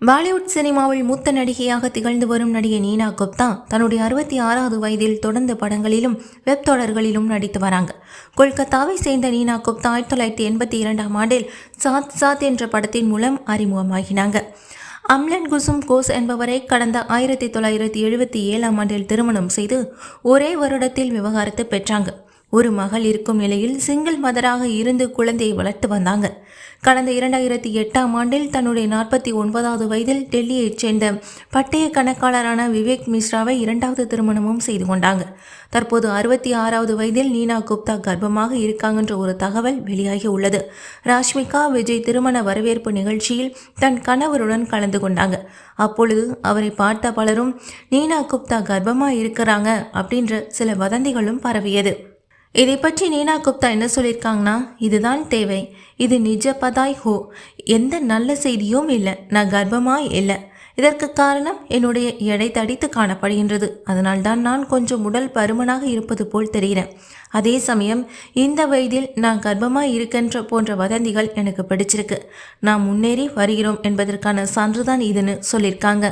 பாலிவுட் சினிமாவில் மூத்த நடிகையாக திகழ்ந்து வரும் நடிகை நீனா குப்தா தன்னுடைய 66வது வயதில் தொடர்ந்து படங்களிலும் வெப் தொடர்களிலும் நடித்து வராங்க. கொல்கத்தாவை சேர்ந்த நீனா குப்தா 1982ஆம் ஆண்டில் சாத் சாத் என்ற படத்தின் மூலம் அறிமுகமாகினாங்க. அம்லன் குசும் கோஸ் என்பவரை கடந்த 1977ஆம் ஆண்டில் திருமணம் செய்து ஒரே வருடத்தில் விவாகரத்து பெற்றாங்க. ஒரு மகள் இருக்கும் நிலையில் சிங்கிள் மதராக இருந்து குழந்தையை வளர்த்து வந்தாங்க. கடந்த 2008ஆம் ஆண்டில் தன்னுடைய 49வது வயதில் டெல்லியைச் சேர்ந்த பட்டய கணக்காளரான விவேக் மிஸ்ராவை இரண்டாவது திருமணமும் செய்து கொண்டாங்க. தற்போது 66வது வயதில் நீனா குப்தா கர்ப்பமாக இருக்காங்கன்ற ஒரு தகவல் வெளியாகி உள்ளது. ராஷ்மிகா விஜய் திருமண வரவேற்பு நிகழ்ச்சியில் தன் கணவருடன் கலந்து கொண்டாங்க. அப்பொழுது அவரை பார்த்த பலரும் நீனா குப்தா கர்ப்பமாக இருக்கிறாங்க அப்படின்ற சில வதந்திகளும் பரவியது. இதை பற்றி நீனா குப்தா என்ன சொல்லியிருக்காங்கன்னா, இதுதான் தேவை, இது நிஜ பதாய் ஹோ, எந்த நல்ல செய்தியும் இல்லை, நான் கர்ப்பமாய் இல்லை. இதற்கு காரணம் என்னுடைய எடை தடித்து காணப்படுகின்றது. அதனால்தான் நான் கொஞ்சம் உடல் பருமனாக இருப்பது போல் தெரிகிறேன். அதே சமயம் இந்த வயதில் நான் கர்ப்பமாய் இருக்கின்ற போன்ற வதந்திகள் எனக்கு பிடிச்சிருக்கு. நான் முன்னேறி வருகிறோம் என்பதற்கான சான்றுதான் இதுன்னு சொல்லியிருக்காங்க.